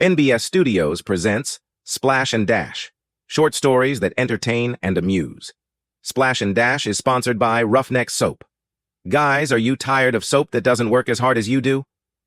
NBS Studios presents Splash and Dash, short stories that entertain and amuse. Splash and Dash is sponsored by Roughneck Soap. Guys, are you tired of soap that doesn't work as hard as you do?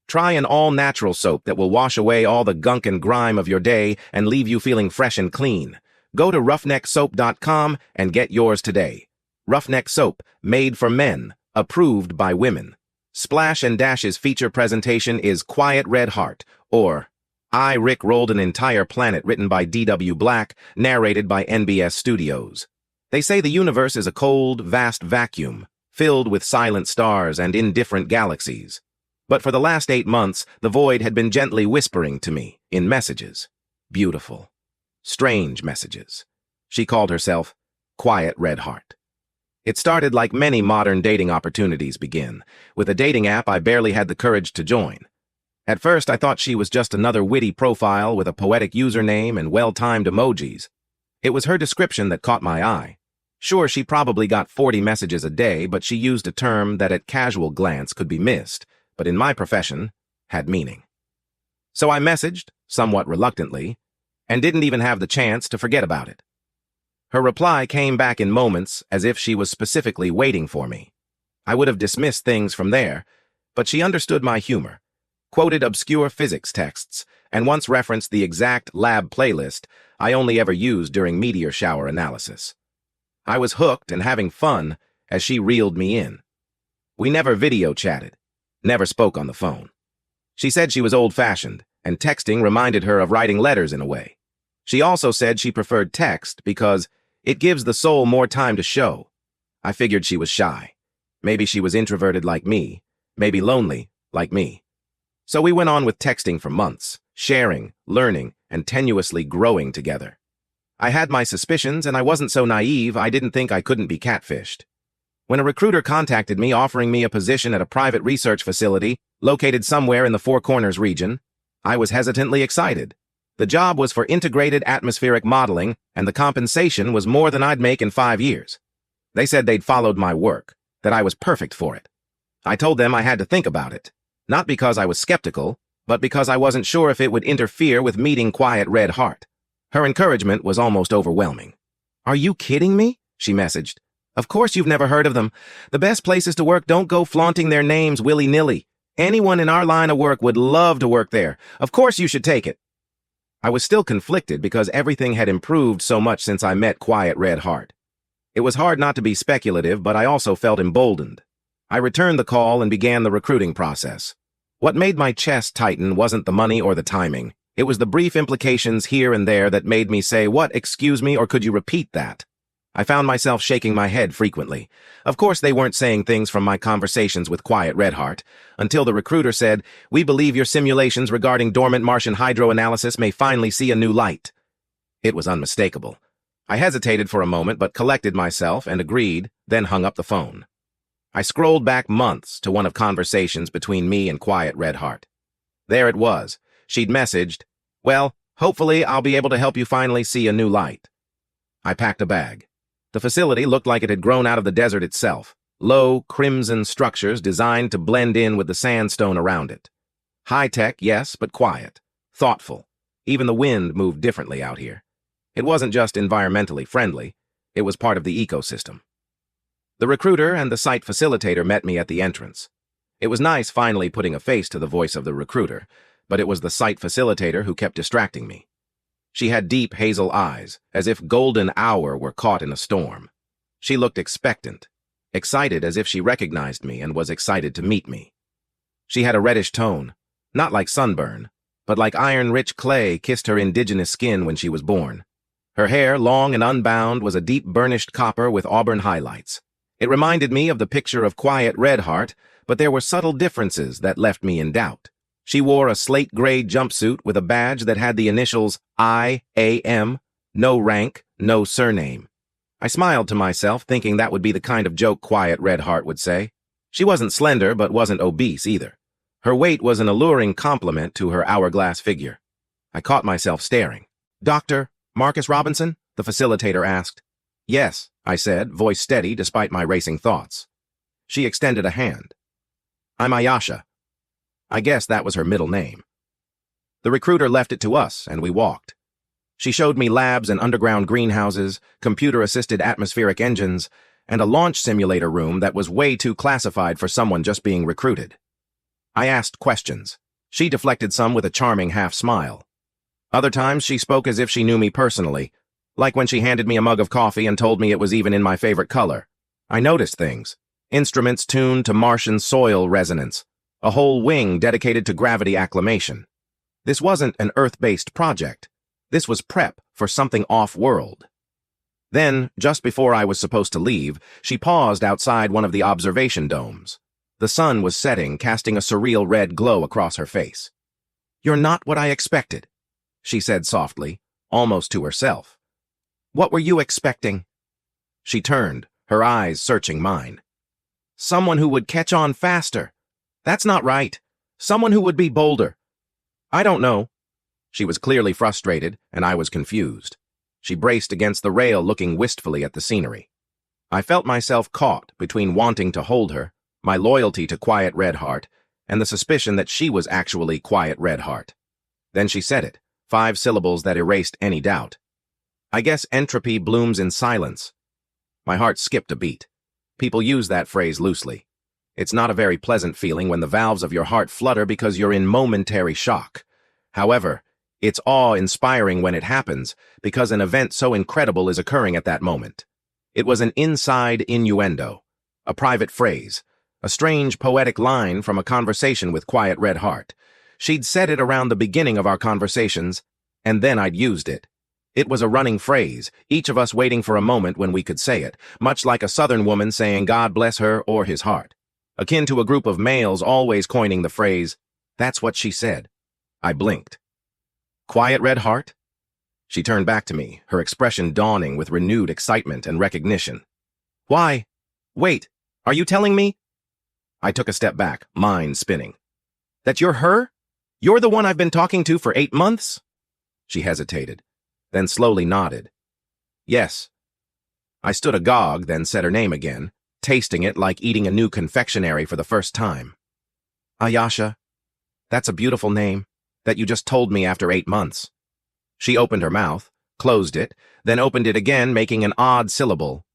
Try an all-natural soap that will wash away all the gunk and grime of your day and leave you feeling fresh and clean. Go to roughnecksoap.com and get yours today. Roughneck Soap, made for men, approved by women. Splash and Dash's feature presentation is Quiet Red Heart, or I, Rick, Rolled an Entire Planet, written by D.W. Black, narrated by NBS Studios. They say the universe is a cold, vast vacuum, filled with silent stars and indifferent galaxies. But for the last 8 months, the void had been gently whispering to me, in messages. Beautiful, strange messages. She called herself Quiet Red Heart. It started like many modern dating opportunities begin, with a dating app I barely had the courage to join. At first, I thought she was just another witty profile with a poetic username and well-timed emojis. It was her description that caught my eye. Sure, she probably got 40 messages a day, but she used a term that at casual glance could be missed, but in my profession, had meaning. So I messaged, somewhat reluctantly, and didn't even have the chance to forget about it. Her reply came back in moments as if she was specifically waiting for me. I would have dismissed things from there, but she understood my humor, quoted obscure physics texts, and once referenced the exact lab playlist I only ever used during meteor shower analysis. I was hooked and having fun as she reeled me in. We never video chatted, never spoke on the phone. She said she was old-fashioned, and texting reminded her of writing letters in a way. She also said she preferred text because it gives the soul more time to show. I figured she was shy. Maybe she was introverted like me, maybe lonely like me. So we went on with texting for months, sharing, learning, and tenuously growing together. I had my suspicions, and I wasn't so naive I didn't think I couldn't be catfished. When a recruiter contacted me offering me a position at a private research facility located somewhere in the Four Corners region, I was hesitantly excited. The job was for integrated atmospheric modeling, and the compensation was more than I'd make in 5 years. They said they'd followed my work, that I was perfect for it. I told them I had to think about it. Not because I was skeptical, but because I wasn't sure if it would interfere with meeting Quiet Red Heart. Her encouragement was almost overwhelming. "Are you kidding me?" she messaged. "Of course you've never heard of them. The best places to work don't go flaunting their names willy-nilly. Anyone in our line of work would love to work there. Of course you should take it." I was still conflicted because everything had improved so much since I met Quiet Red Heart. It was hard not to be speculative, but I also felt emboldened. I returned the call and began the recruiting process. What made my chest tighten wasn't the money or the timing. It was the brief implications here and there that made me say, "What, excuse me, or could you repeat that?" I found myself shaking my head frequently. Of course, they weren't saying things from my conversations with Quiet Red Heart, until the recruiter said, "We believe your simulations regarding dormant Martian hydroanalysis may finally see a new light." It was unmistakable. I hesitated for a moment, but collected myself and agreed, then hung up the phone. I scrolled back months to one of conversations between me and Quiet Red Heart. There it was. She'd messaged, "Well, hopefully I'll be able to help you finally see a new light." I packed a bag. The facility looked like it had grown out of the desert itself. Low, crimson structures designed to blend in with the sandstone around it. High-tech, yes, but quiet. Thoughtful. Even the wind moved differently out here. It wasn't just environmentally friendly. It was part of the ecosystem. The recruiter and the site facilitator met me at the entrance. It was nice finally putting a face to the voice of the recruiter, but it was the site facilitator who kept distracting me. She had deep hazel eyes, as if golden hour were caught in a storm. She looked expectant, excited as if she recognized me and was excited to meet me. She had a reddish tone, not like sunburn, but like iron-rich clay kissed her indigenous skin when she was born. Her hair, long and unbound, was a deep burnished copper with auburn highlights. It reminded me of the picture of Quiet Red Heart, but there were subtle differences that left me in doubt. She wore a slate-gray jumpsuit with a badge that had the initials I.A.M., no rank, no surname. I smiled to myself, thinking that would be the kind of joke Quiet Red Heart would say. She wasn't slender, but wasn't obese either. Her weight was an alluring complement to her hourglass figure. I caught myself staring. "Dr. Marcus Robinson?" the facilitator asked. "Yes," I said, voice steady despite my racing thoughts. She extended a hand. "I'm Ayasha." I guess that was her middle name. The recruiter left it to us, and we walked. She showed me labs and underground greenhouses, computer-assisted atmospheric engines, and a launch simulator room that was way too classified for someone just being recruited. I asked questions. She deflected some with a charming half-smile. Other times she spoke as if she knew me personally, like when she handed me a mug of coffee and told me it was even in my favorite color. I noticed things. Instruments tuned to Martian soil resonance. A whole wing dedicated to gravity acclimation. This wasn't an Earth-based project. This was prep for something off-world. Then, just before I was supposed to leave, she paused outside one of the observation domes. The sun was setting, casting a surreal red glow across her face. "You're not what I expected," she said softly, almost to herself. "What were you expecting?" She turned, her eyes searching mine. "Someone who would catch on faster. That's not right. Someone who would be bolder." "I don't know." She was clearly frustrated, and I was confused. She braced against the rail, looking wistfully at the scenery. I felt myself caught between wanting to hold her, my loyalty to Quiet Redheart, and the suspicion that she was actually Quiet Redheart. Then she said it, 5 syllables that erased any doubt. "I guess entropy blooms in silence." My heart skipped a beat. People use that phrase loosely. It's not a very pleasant feeling when the valves of your heart flutter because you're in momentary shock. However, it's awe-inspiring when it happens because an event so incredible is occurring at that moment. It was an inside innuendo, a private phrase, a strange poetic line from a conversation with Quiet Redheart. She'd said it around the beginning of our conversations, and then I'd used it. It was a running phrase, each of us waiting for a moment when we could say it, much like a Southern woman saying God bless her or his heart. Akin to a group of males always coining the phrase, "That's what she said." I blinked. "Quiet Redheart?" She turned back to me, her expression dawning with renewed excitement and recognition. "Why? Wait, are you telling me?" I took a step back, mind spinning. "That you're her? You're the one I've been talking to for 8 months?" She hesitated, then slowly nodded. "Yes." I stood agog, then said her name again, tasting it like eating a new confectionery for the first time. "Ayasha, that's a beautiful name, that you just told me after 8 months." She opened her mouth, closed it, then opened it again, making an odd syllable.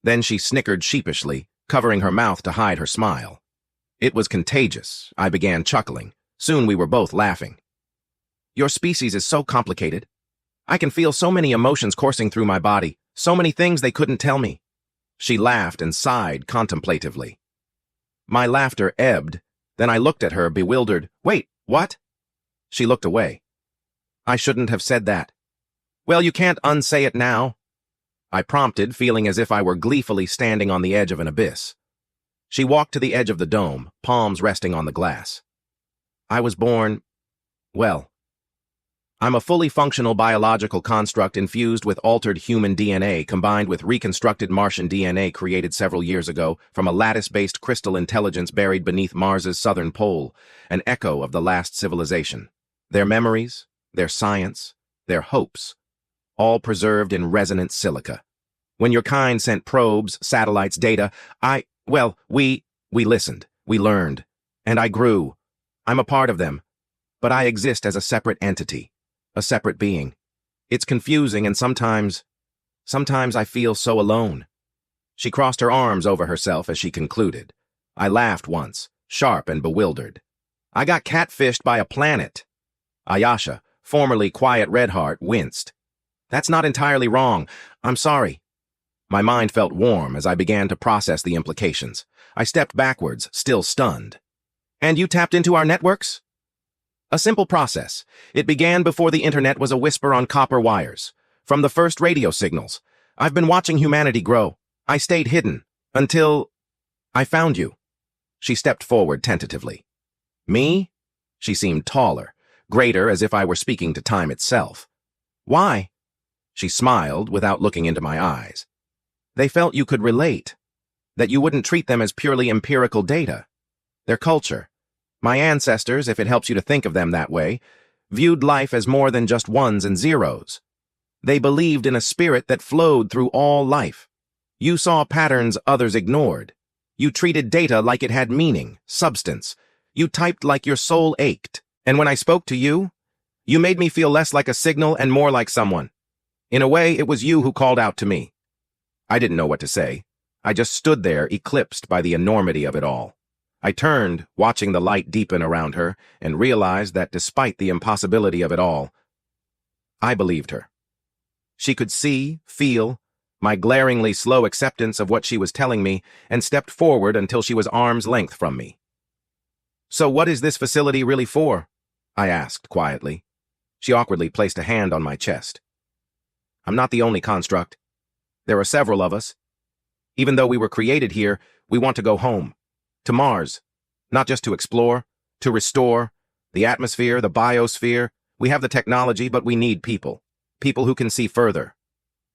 Then she snickered sheepishly, covering her mouth to hide her smile. It was contagious. I began chuckling. Soon we were both laughing. "Your species is so complicated. I can feel so many emotions coursing through my body, so many things they couldn't tell me." She laughed and sighed contemplatively. My laughter ebbed. Then I looked at her, bewildered. "Wait, what?" She looked away. "I shouldn't have said that." "Well, you can't unsay it now," I prompted, feeling as if I were gleefully standing on the edge of an abyss. She walked to the edge of the dome, palms resting on the glass. "I was born, well, I'm a fully functional biological construct infused with altered human DNA combined with reconstructed Martian DNA created several years ago from a lattice-based crystal intelligence buried beneath Mars's southern pole, an echo of the last civilization. Their memories, their science, their hopes, all preserved in resonant silica. When your kind sent probes, satellites, data, we listened, we learned, and I grew. I'm a part of them, but I exist as a separate entity, a separate being. It's confusing and sometimes I feel so alone." She crossed her arms over herself as she concluded. I laughed once, sharp and bewildered. "I got catfished by a planet." Ayasha, formerly Quiet Redheart, winced. "That's not entirely wrong. I'm sorry." My mind felt warm as I began to process the implications. I stepped backwards, still stunned. "And you tapped into our networks?" "A simple process. It began before the internet was a whisper on copper wires. From the first radio signals. I've been watching humanity grow. I stayed hidden. Until I found you." She stepped forward tentatively. "Me?" She seemed taller, greater, as if I were speaking to time itself. "Why?" She smiled without looking into my eyes. "They felt you could relate. That you wouldn't treat them as purely empirical data. Their culture. My ancestors, if it helps you to think of them that way, viewed life as more than just ones and zeros. They believed in a spirit that flowed through all life. You saw patterns others ignored. You treated data like it had meaning, substance. You typed like your soul ached. And when I spoke to you, You made me feel less like a signal and more like someone. In a way, it was you who called out to me. I didn't know what to say. I just stood there, eclipsed by the enormity of it all. I turned, watching the light deepen around her, and realized that despite the impossibility of it all, I believed her. She could see, feel, my glaringly slow acceptance of what she was telling me, and stepped forward until she was arm's length from me. "So what is this facility really for?" I asked quietly. She awkwardly placed a hand on my chest. "I'm not the only construct. There are several of us. Even though we were created here, we want to go home. To Mars. Not just to explore, to restore. The atmosphere, the biosphere. We have the technology, but we need people. People who can see further."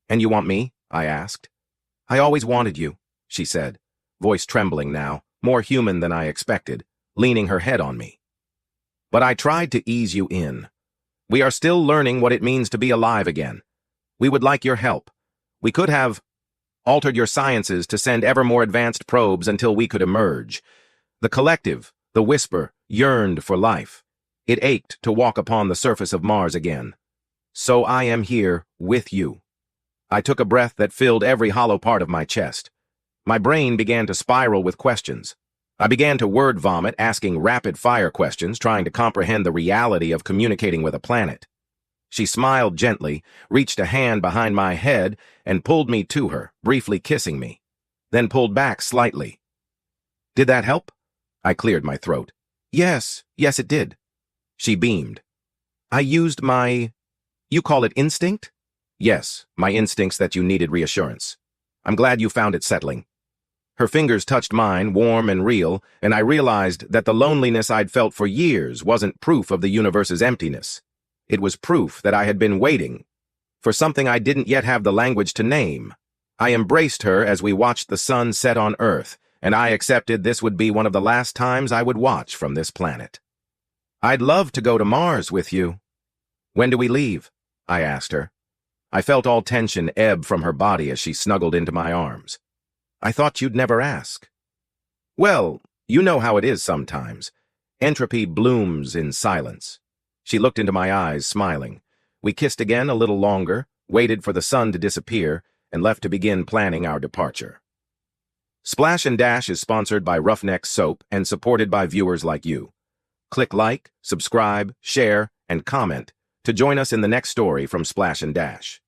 "And you want me?" I asked. "I always wanted you," she said, voice trembling now, more human than I expected, leaning her head on me. "But I tried to ease you in. We are still learning what it means to be alive again. We would like your help. We could have altered your sciences to send ever more advanced probes until we could emerge. The collective, the whisper, yearned for life. It ached to walk upon the surface of Mars again. So I am here with you." I took a breath that filled every hollow part of my chest. My brain began to spiral with questions. I began to word vomit, asking rapid-fire questions, trying to comprehend the reality of communicating with a planet. She smiled gently, reached a hand behind my head, and pulled me to her, briefly kissing me, then pulled back slightly. "Did that help?" I cleared my throat. Yes, it did." She beamed. "I used my... you call it instinct?" "Yes, my instincts that you needed reassurance. I'm glad you found it settling." Her fingers touched mine, warm and real, and I realized that the loneliness I'd felt for years wasn't proof of the universe's emptiness. It was proof that I had been waiting for something I didn't yet have the language to name. I embraced her as we watched the sun set on Earth, and I accepted this would be one of the last times I would watch from this planet. "I'd love to go to Mars with you." "When do we leave?" I asked her. I felt all tension ebb from her body as she snuggled into my arms. "I thought you'd never ask." "Well, you know how it is sometimes. Entropy blooms in silence." She looked into my eyes, smiling. We kissed again a little longer, waited for the sun to disappear, and left to begin planning our departure. Splash and Dash is sponsored by Roughneck Soap and supported by viewers like you. Click like, subscribe, share, and comment to join us in the next story from Splash and Dash.